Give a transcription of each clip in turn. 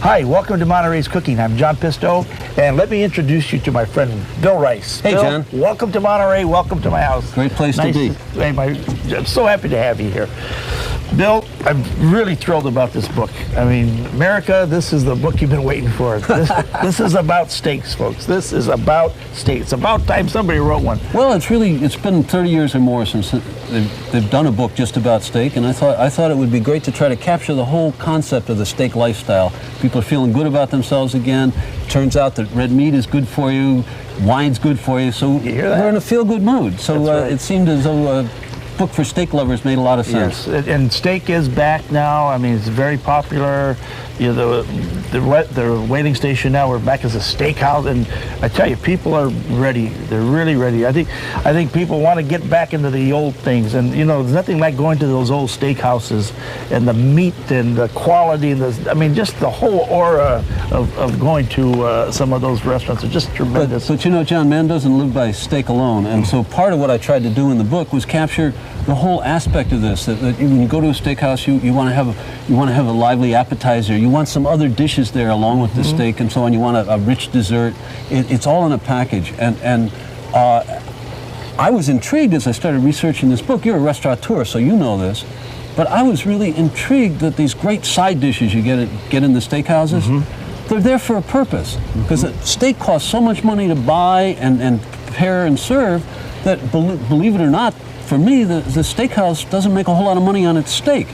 Hi, welcome to Monterey's Cooking. I'm John Pisto, and let me introduce you to my friend Bill Rice. Hey, Bill, John. Welcome to Monterey. Welcome to my house. Great place to be. I'm so happy to have you here. Bill, I'm really thrilled about this book. I mean, America, this is the book you've been waiting for. This is about steaks, folks. This is about steaks. It's about time somebody wrote one. Well, it's been 30 years or more since they've done a book just about steak, and I thought it would be great to try to capture the whole concept of the steak lifestyle. People are feeling good about themselves again. Turns out that red meat is good for you, wine's good for you, so we're in a feel-good mood. So right. It seemed as though a book for steak lovers made a lot of sense. Yes, and steak is back now. I mean, it's very popular. You know, the waiting station now, we're back as a steakhouse, and I tell you, people are ready. They're really ready. I think people want to get back into the old things, and you know, there's nothing like going to those old steakhouses and the meat and the quality. I mean, just the whole aura of going to some of those restaurants is just tremendous. But you know, John, man doesn't live by steak alone, and so part of what I tried to do in the book was capture the whole aspect of this. That when you go to a steakhouse, you want to have a lively appetizer. You want some other dishes there along with the steak and so on. You want a rich dessert. It's all in a package. And I was intrigued as I started researching this book. You're a restaurateur, so you know this. But I was really intrigued that these great side dishes you get in the steakhouses, they're there for a purpose. Because steak costs so much money to buy and prepare and serve that, believe it or not, for me, the steakhouse doesn't make a whole lot of money on its steak.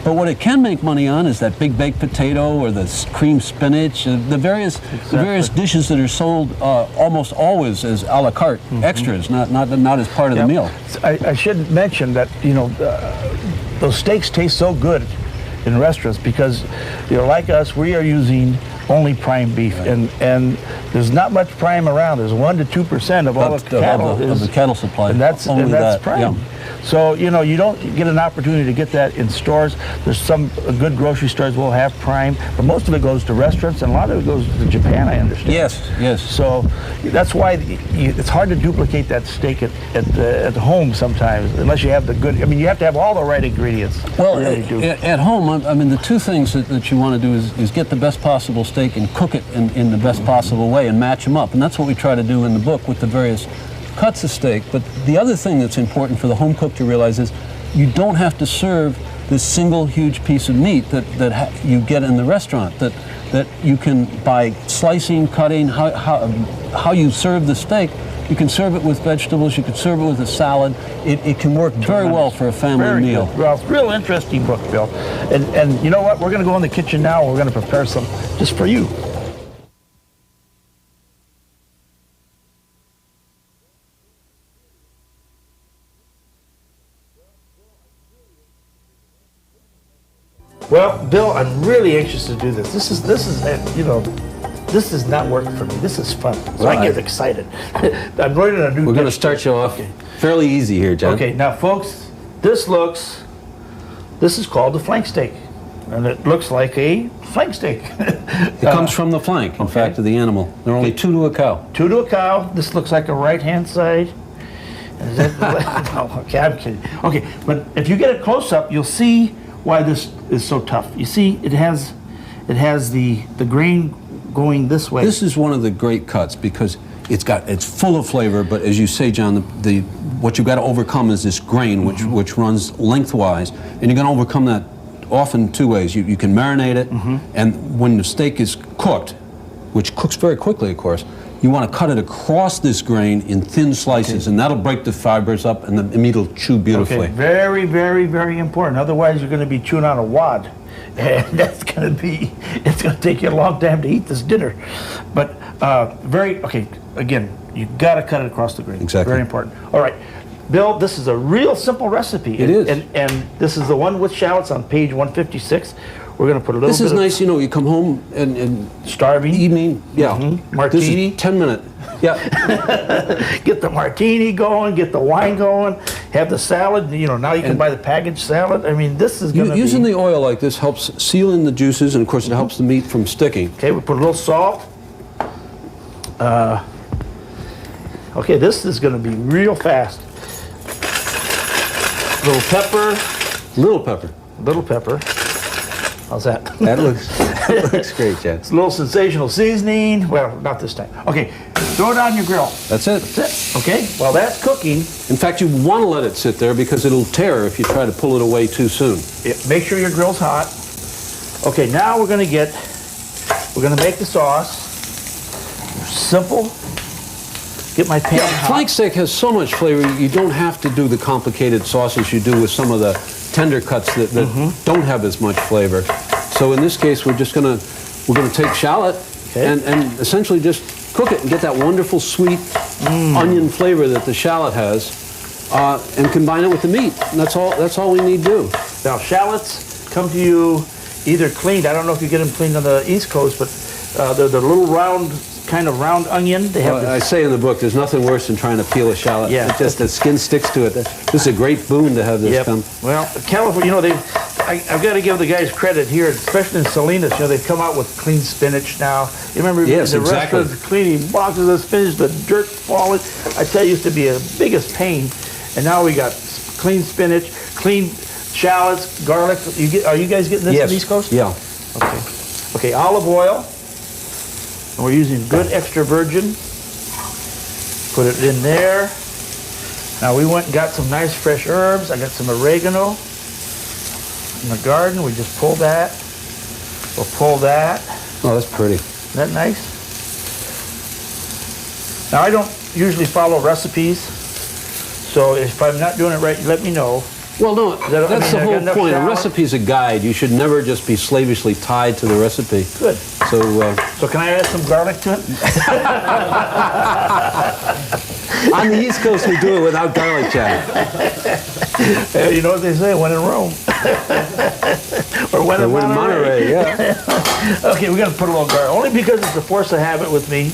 But what it can make money on is that big baked potato or the cream spinach, the various dishes that are sold almost always as a la carte extras, not as part of the meal. I should mention that, you know, those steaks taste so good in restaurants because, you know, like us, we are using only prime beef, right. and there's not much prime around. There's 1 to 2% of all the cattle of the cattle supply, and that's prime. Yeah. So you know, you don't get an opportunity to get that in stores. There's some good grocery stores will have prime, but most of it goes to restaurants, and a lot of it goes to Japan, I understand. Yes. So that's why it's hard to duplicate that steak at home sometimes, unless you have the good. I mean, you have to have all the right ingredients. Well, really at home, I mean, the two things that you want to do is get the best possible steak and cook it in the best possible way and match them up, and that's what we try to do in the book with the various cuts of steak. But the other thing that's important for the home cook to realize is you don't have to serve this single huge piece of meat that you get in the restaurant, that you can, by slicing, cutting, how you serve the steak, you can serve it with vegetables, you can serve it with a salad. It can work very well for a family meal. Good. Well, real interesting book, Bill. And you know what? We're going to go in the kitchen now and we're going to prepare some just for you. Well, Bill, I'm really anxious to do this. This is you know, this is not work for me. This is fun. So I get excited. I'm learning a new. We're going to start you off fairly easy here, John. Okay, now, folks, this is called the flank steak, and it looks like a flank steak. It comes from the flank, in fact, of the animal. They're only 2 to a cow. 2 to a cow. This looks like a right-hand side. Is that, no, okay, I'm kidding. Okay, but if you get a close-up, you'll see why this is so tough. You see, it has the grain going this way. This is one of the great cuts because it's full of flavor, but as you say, John, what you've got to overcome is this grain which runs lengthwise, and you're going to overcome that often 2 ways. You can marinate it, and when the steak is cooked, which cooks very quickly, of course, you want to cut it across this grain in thin slices, and that'll break the fibers up, and the meat will chew beautifully. Okay, very, very, very important. Otherwise, you're going to be chewing on a wad, and it's going to take you a long time to eat this dinner. But again, you got to cut it across the grain. Exactly. Very important. All right, Bill, this is a real simple recipe. It is. And this is the one with shallots on page 156. We're going to put a little bit. This is nice, you know, you come home and starving evening, martini. This is 10 minute. Yeah. Get the martini going, get the wine going, have the salad. You know, now you can buy the packaged salad. I mean, this is going to be... Using the oil like this helps seal in the juices, and of course it helps the meat from sticking. Okay, we put a little salt. Okay, this is going to be real fast. Little pepper. Little pepper. Little pepper. How's that? That looks... Looks great, Jen. It's a little sensational seasoning. Well, not this time. Okay, throw it on your grill. That's it. That's it. Okay, while that's cooking. In fact, you want to let it sit there because it'll tear if you try to pull it away too soon. Make sure your grill's hot. Okay, now we're going to make the sauce. Simple. Get my pan hot. Flank steak has so much flavor, you don't have to do the complicated sauces you do with some of the tender cuts that don't have as much flavor. So in this case, we're gonna take shallot and essentially just cook it and get that wonderful sweet onion flavor that the shallot has, and combine it with the meat. And that's all we need to do. Now shallots come to you either cleaned. I don't know if you get them cleaned on the East Coast, but they're the little kind of round onion. They have. I say in the book, there's nothing worse than trying to peel a shallot. Yeah, just the skin sticks to it. This is a great boon to have this come. Well, California, you know, I've got to give the guys credit here, especially in Salinas. You know, they've come out with clean spinach now. You remember the restaurants cleaning boxes of spinach, the dirt falling. I tell you, it used to be a biggest pain, and now we got clean spinach, clean shallots, garlic. Are you guys getting this on the East Coast? Yeah. Okay. Okay, olive oil. And we're using good extra virgin. Put it in there. Now we went and got some nice fresh herbs. I got some oregano in the garden. We just pull that. We'll pull that. Oh, that's pretty. Isn't that nice? Now I don't usually follow recipes, so if I'm not doing it right, let me know. Well, no, that's the whole point. A recipe's a guide. You should never just be slavishly tied to the recipe. Good. So can I add some garlic to it? On the East Coast, we do it without garlic, Jack. You know what they say, when in Rome. Or when in Monterey. Yeah. Okay, we're going to put a little garlic, only because it's a force of habit with me,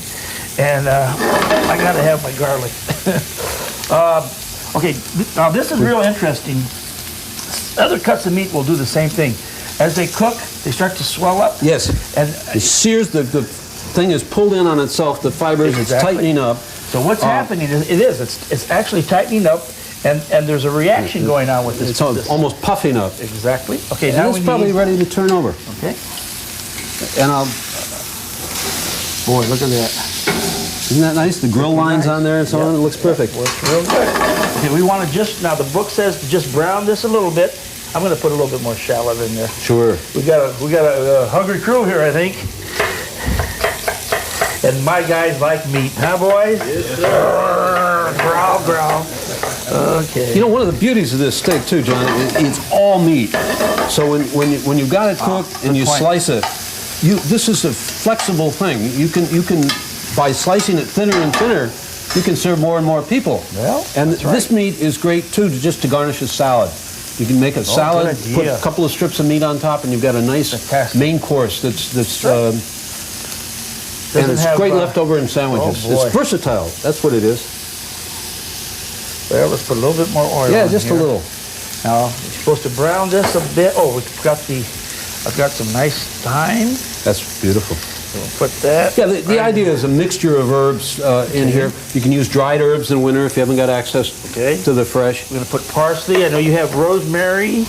and I got to have my garlic. Okay, now this is real interesting. Other cuts of meat will do the same thing. As they cook, they start to swell up. Yes. And it sears, the thing is pulled in on itself, the fibers, it's tightening up. So what's happening is it's actually tightening up, and there's a reaction going on with this. It's almost puffing up. Exactly. Okay, and now it's probably ready to turn over. Okay. And boy, look at that. Isn't that nice? The grill lines on there and so on. It looks perfect. Looks real good. Okay, we want to now the book says to just brown this a little bit. I'm going to put a little bit more shallot in there. Sure. We got a hungry crew here, I think. And my guys like meat, huh, boys? Yes, sir. Growl, growl. Okay. You know, one of the beauties of this steak too, John, it's all meat. So when you've got it cooked and you slice it, this is a flexible thing. You can by slicing it thinner and thinner, you can serve more and more people. Well, and this meat is great too, just to garnish a salad. You can make a salad, put a couple of strips of meat on top, and you've got a nice main course that's and it's great leftover in sandwiches. It's versatile. That's what it is. Well, let's put a little bit more oil. Yeah, just here. a little. Now you're supposed to brown this a bit. Oh, I've got some nice thyme. That's beautiful. We'll put that. Yeah, the idea is a mixture of herbs in here. You can use dried herbs in winter if you haven't got access to the fresh. We're going to put parsley. I know you have rosemary.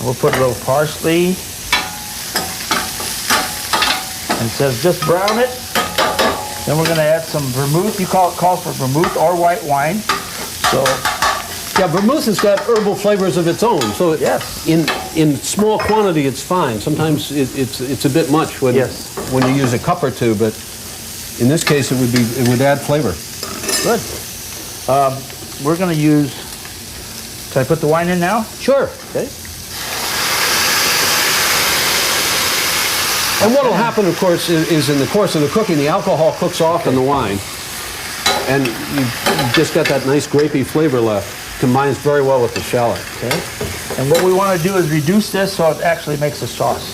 We'll put a little parsley. And it says just brown it. Then we're going to add some vermouth. You calls for vermouth or white wine. So yeah, vermouth has got herbal flavors of its own. So in small quantity, it's fine. Sometimes it's a bit much when you use a cup or two, but in this case, it would add flavor. Good. We're going to use. Can I put the wine in now? Sure. Okay. And what will happen, of course, is in the course of the cooking, the alcohol cooks off in the wine, and you've just got that nice grapey flavor left. Combines very well with the shallot. Okay. And what we want to do is reduce this so it actually makes a sauce.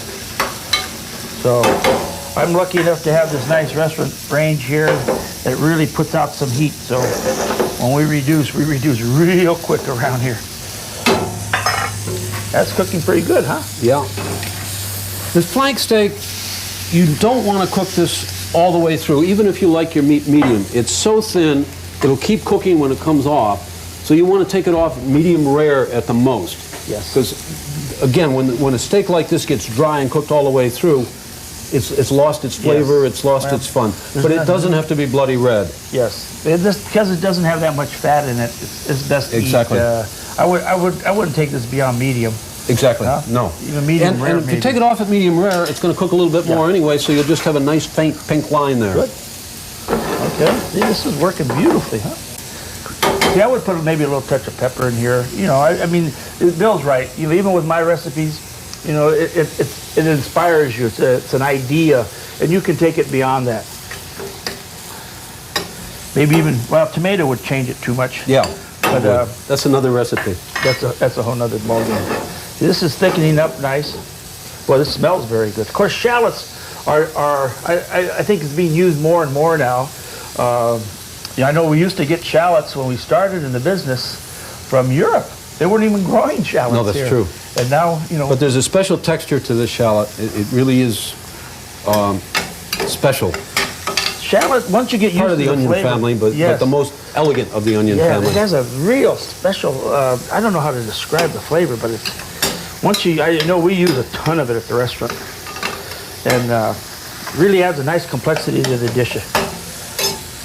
So I'm lucky enough to have this nice restaurant range here that really puts out some heat. So when we reduce real quick around here. That's cooking pretty good, huh? Yeah. This flank steak, you don't want to cook this all the way through, even if you like your meat medium. It's so thin, it'll keep cooking when it comes off. So you want to take it off medium rare at the most. Yes. Because, again, when a steak like this gets dry and cooked all the way through, it's lost its flavor, it's lost its fun. But it doesn't have to be bloody red. Yes, because it doesn't have that much fat in it. It's best to eat. I wouldn't take this beyond medium. Exactly. No. Even medium rare. And if you take it off at medium rare, it's going to cook a little bit more anyway, so you'll just have a nice faint pink line there. Good. Okay. See, this is working beautifully, huh? See, I would put maybe a little touch of pepper in here. You know, I mean, Bill's right. You know, even with my recipes, you know, it inspires you. It's an idea, and you can take it beyond that. Maybe even, well, tomato would change it too much. Yeah. But that's another recipe. That's a whole nother ballgame. This is thickening up nice. Well, this smells very good. Of course, shallots I think is being used more and more now. Yeah, I know we used to get shallots when we started in the business from Europe. They weren't even growing shallots No, that's here. true. And now, you know. But there's a special texture to this shallot. It really is special. Shallot, once you get used Part of to the onion flavor, family, but the most elegant of the onion family. It has a real special, I don't know how to describe the flavor, but it's, I know we use a ton of it at the restaurant. And really adds a nice complexity to the dish.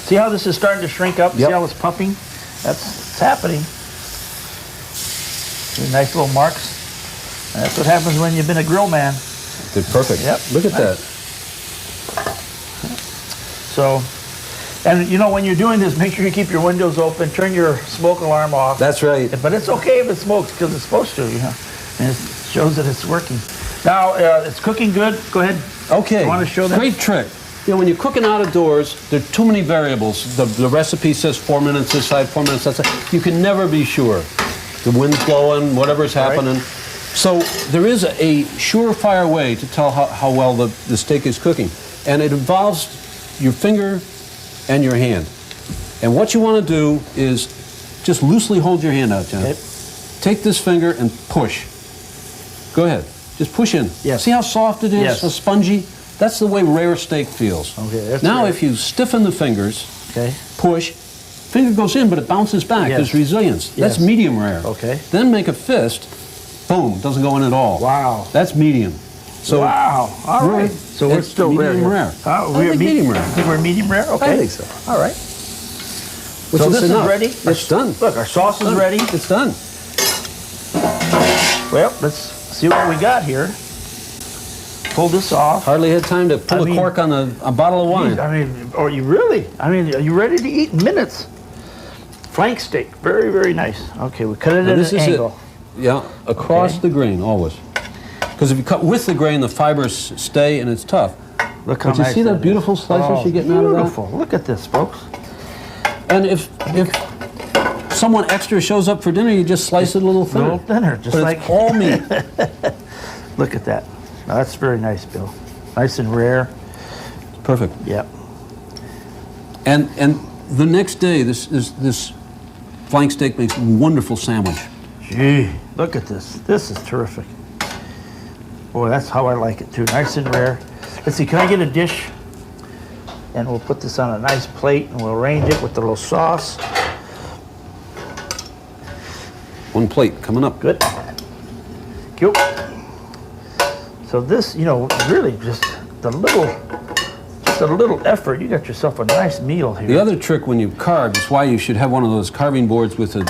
See how this is starting to shrink up? Yep. See how it's puffing? It's happening. See, nice little marks. And that's what happens when you've been a grill man. They're perfect. Yep. Look at that. So, and you know, when you're doing this, make sure you keep your windows open, turn your smoke alarm off. That's right. But it's okay if it smokes because it's supposed to, you know. And it shows that it's working. Now, it's cooking good. Go ahead. Okay. You want to show them? Great trick. You know, when you're cooking out of doors, there are too many variables. The recipe says 4 minutes this side, 4 minutes that side. You can never be sure. The wind's blowing, whatever's happening. Right. So there is a surefire way to tell how well the steak is cooking. And it involves your finger and your hand. And what you want to do is just loosely hold your hand out, John. Okay. Take this finger and push. Go ahead. Just push in. Yes. See how soft it is? Yes. So spongy? That's the way rare steak feels. Okay, that's now rare. If you stiffen the fingers, okay, push, finger goes in, but it bounces back. Yes. There's resilience. Yes. That's medium rare. Okay. Then make a fist, boom, doesn't go in at all. Wow. That's medium. So wow. All right. So we're still medium rare. We're medium rare. I think we're medium rare? Okay. I think so. All right. Which so this is ready? It's done. Look, our sauce is ready. It's done. Well, let's see what we got here. Pull this off. Hardly had time to pull a cork on a bottle of wine. I mean, are you really? I mean, are you ready to eat in minutes? Flank steak, very, very nice. Okay, we cut it at an angle. Yeah, across the grain, always. Because if you cut with the grain, the fibers stay and it's tough. Look how nice. But you see that beautiful slices you're getting out of that? Beautiful. Look at this, folks. And if someone extra shows up for dinner, you just slice it a little thinner. A little thinner, just but like it's all meat. Look at that. Now, that's very nice, Bill. Nice and rare. Perfect. Yep. And the next day, this flank steak makes a wonderful sandwich. Gee, look at this. This is terrific. Boy, that's how I like it too. Nice and rare. Let's see, can I get a dish? And we'll put this on a nice plate and we'll arrange it with the little sauce. One plate coming up. Good. Cute. So this, you know, really just a little effort, you got yourself a nice meal here. The other trick when you carve is why you should have one of those carving boards with a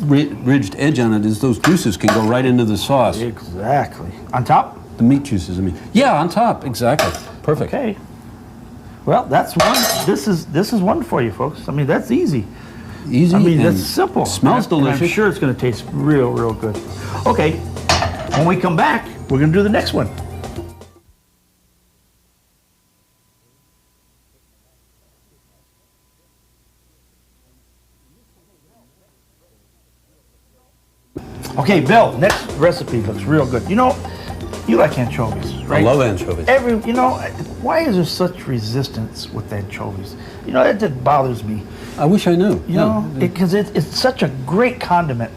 ridged edge on it is those juices can go right into the sauce. Exactly. On top? The meat juices, I mean. Yeah, on top, exactly. Perfect. Okay. Well, that's one. This is one for you, folks. I mean, that's easy. Easy. I mean, that's simple. Smells delicious. I'm sure it's going to taste real, real good. Okay. When we come back, we're going to do the next one. Okay, Bill, next recipe looks real good. You know, you like anchovies, right? I love anchovies. Why is there such resistance with anchovies? You know, that just bothers me. I wish I knew. You know, because it's such a great condiment.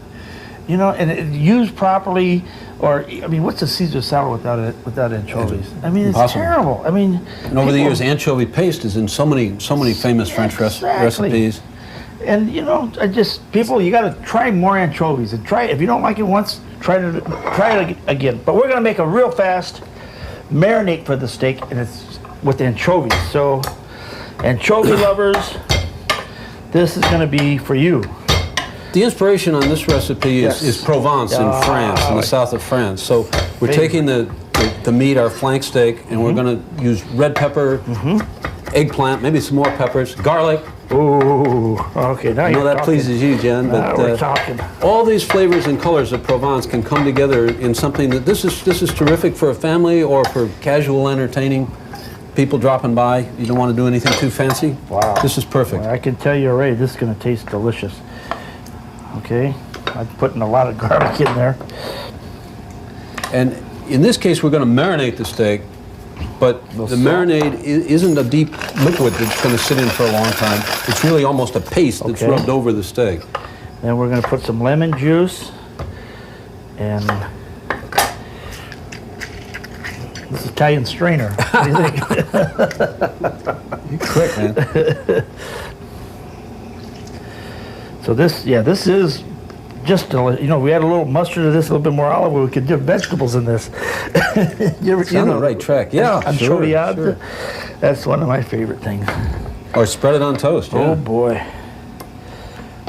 You know, and it used properly, or I mean, what's a Caesar salad without anchovies? I mean, it's terrible. I mean, and over the years, anchovy paste is in so many famous French recipes. And you know, you got to try more anchovies and try it. If you don't like it once, try it again. But we're gonna make a real fast, marinade for the steak, and it's with anchovies. So, anchovy lovers, this is going to be for you. The inspiration on this recipe is Provence in France, in the south of France. So we're taking the meat, our flank steak, and we're going to use red pepper, eggplant, maybe some more peppers, garlic. Ooh, okay, now I know that pleases you, Jen, but we're talking. all these flavors and colors of Provence can come together in something that this is terrific for a family or for casual entertaining. People dropping by, you don't want to do anything too fancy. Wow. This is perfect. Well, I can tell you already, this is going to taste delicious. Okay, I'm putting a lot of garlic in there. And in this case, we're going to marinate the steak, but the marinade isn't a deep liquid that's going to sit in for a long time. It's really almost a paste that's rubbed over the steak. Then we're going to put some lemon juice and this is Italian strainer. What do you think? You're quick, man. So this is just, we add a little mustard to this, a little bit more olive oil. We could do vegetables in this. On the right track. Yeah, sure. That's one of my favorite things. Or spread it on toast. Yeah. Oh boy.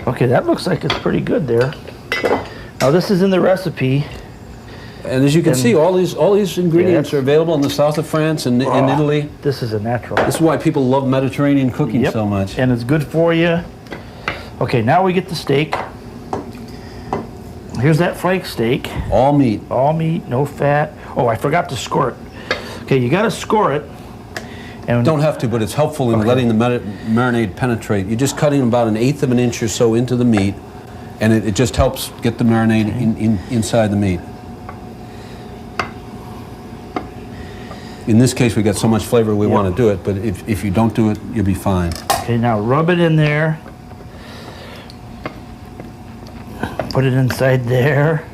Okay, that looks like it's pretty good there. Now this is in the recipe. And as you can see, all these ingredients are available in the south of France and in Italy. This is a natural. This is why people love Mediterranean cooking so much. And it's good for you. Okay, now we get the steak. Here's that flank steak. All meat. All meat, no fat. Oh, I forgot to score it. Okay, you got to score it. And don't have to, but it's helpful in letting the marinade penetrate. You're just cutting about 1/8 of an inch or so into the meat, and it just helps get the marinade inside the meat. In this case, we got so much flavor we want to do it, but if you don't do it, you'll be fine. Okay, now rub it in there. Put it inside there.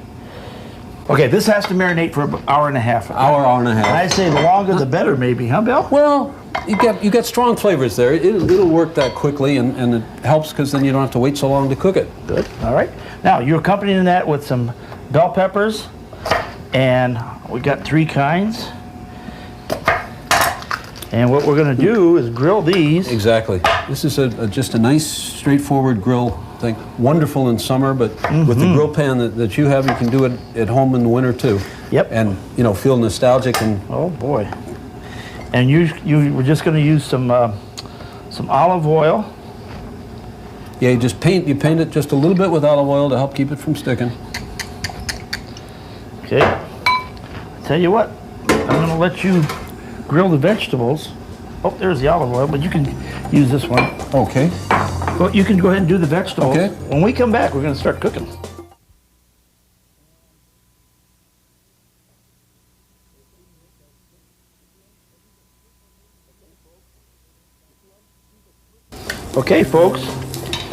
Okay, this has to marinate for an hour and a half. Hour and a half. I say the longer the better, maybe, huh, Bill? Well, you got strong flavors there. It'll work that quickly, and it helps because then you don't have to wait so long to cook it. Good. All right. Now you're accompanying that with some bell peppers, and we got 3 kinds. And what we're going to do is grill these. Exactly. This is just a nice, straightforward grill thing. Wonderful in summer, but with the grill pan that you have, you can do it at home in the winter too. Yep. And feel nostalgic and. Oh boy. And we're just going to use some olive oil. Yeah, you paint it just a little bit with olive oil to help keep it from sticking. Okay. Tell you what, I'm going to let you grill the vegetables. Oh, there's the olive oil, but you can use this one. Okay. Well, you can go ahead and do the vegetables. Okay. When we come back, we're going to start cooking. Okay, folks.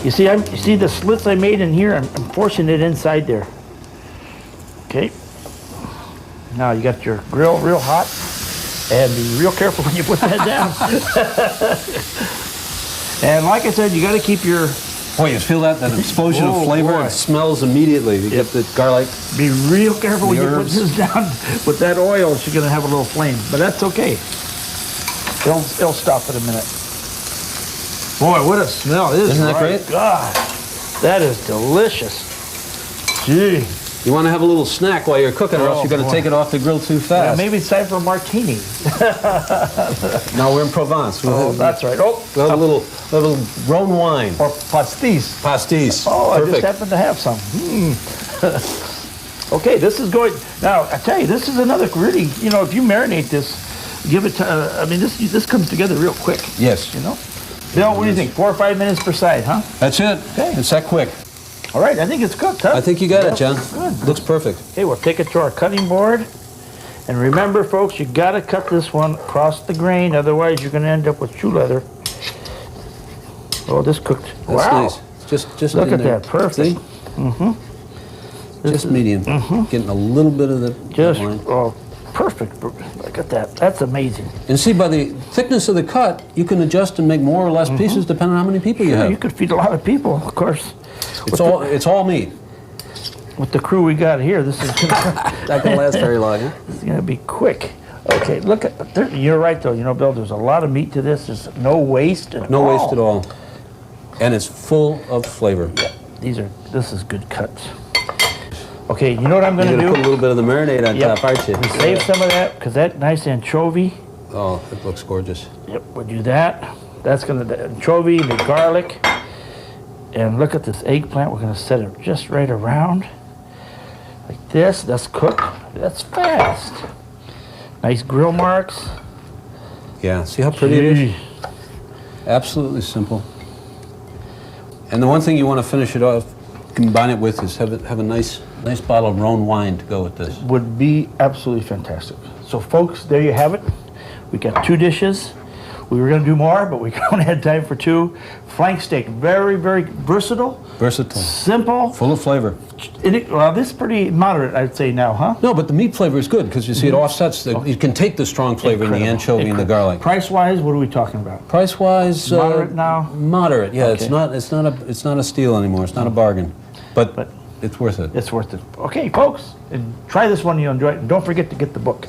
You see the slits I made in here? I'm forcing it inside there. Okay. Now you got your grill real hot. And be real careful when you put that down. And like I said, you got to keep your... Boy, you feel that explosion of flavor? Boy. It smells immediately. You get the garlic. Be real careful when you put this down with that oil. It's going to have a little flame, but that's okay. It'll stop in a minute. Boy, what a smell. Isn't that great? God, that is delicious. Gee. You want to have a little snack while you're cooking, or else you're going to take it off the grill too fast. Yeah, maybe it's time for a martini. No, we're in Provence. That's right. We'll have a little Rhone wine. Or pastis. Pastis. Oh, perfect. I just happen to have some. Okay, this is going. Now, I tell you, this is another really, if you marinate this, give it to, this comes together real quick. Yes. Bill, what do you think? 4 or 5 minutes per side, huh? That's it. Okay. It's that quick. All right, I think it's cooked, huh? I think you got it, John. Good. Looks perfect. Okay, we'll take it to our cutting board. And remember, folks, you got to cut this one across the grain, otherwise you're going to end up with shoe leather. Oh, this cooked. That's wow. nice. Just Look in at there. that, perfect. Just medium. Getting a little bit of the wine. Perfect. Look at that. That's amazing. And see, by the thickness of the cut, you can adjust and make more or less pieces depending on how many people you have. You could feed a lot of people, of course. It's all meat. With the crew we got here, this is Not gonna last very long, huh? It's gonna be quick. Okay, look at, you're right though, you know, Bill, there's a lot of meat to this. There's no waste at all. No waste at all. And it's full of flavor. Yeah, this is good cuts. Okay, you know what I'm going to do? You're going to put a little bit of the marinade on top, aren't you? We save some of that, because that nice anchovy. Oh, it looks gorgeous. Yep, we'll do that. That's going to, the anchovy, the garlic. And look at this eggplant. We're going to set it just right around. Like this. That's cooked. That's fast. Nice grill marks. Yeah, see how pretty it is? Absolutely simple. And the one thing you want to finish it off, combine it with, is have a nice bottle of Rhone wine to go with this. Would be absolutely fantastic. So folks, there you have it. We got 2 dishes. We were going to do more, but we only had time for 2. Flank steak, very, very versatile. Versatile. Simple. Full of flavor. Well, this is pretty moderate, I'd say now, huh? No, but the meat flavor is good because you see it offsets. You can take the strong flavor in the anchovy and the garlic. Price-wise, what are we talking about? Price-wise, moderate now. Moderate, yeah. Okay. It's not a steal anymore. It's not a bargain, but it's worth it. It's worth it. Okay, folks, and try this one. You'll enjoy it. And don't forget to get the book.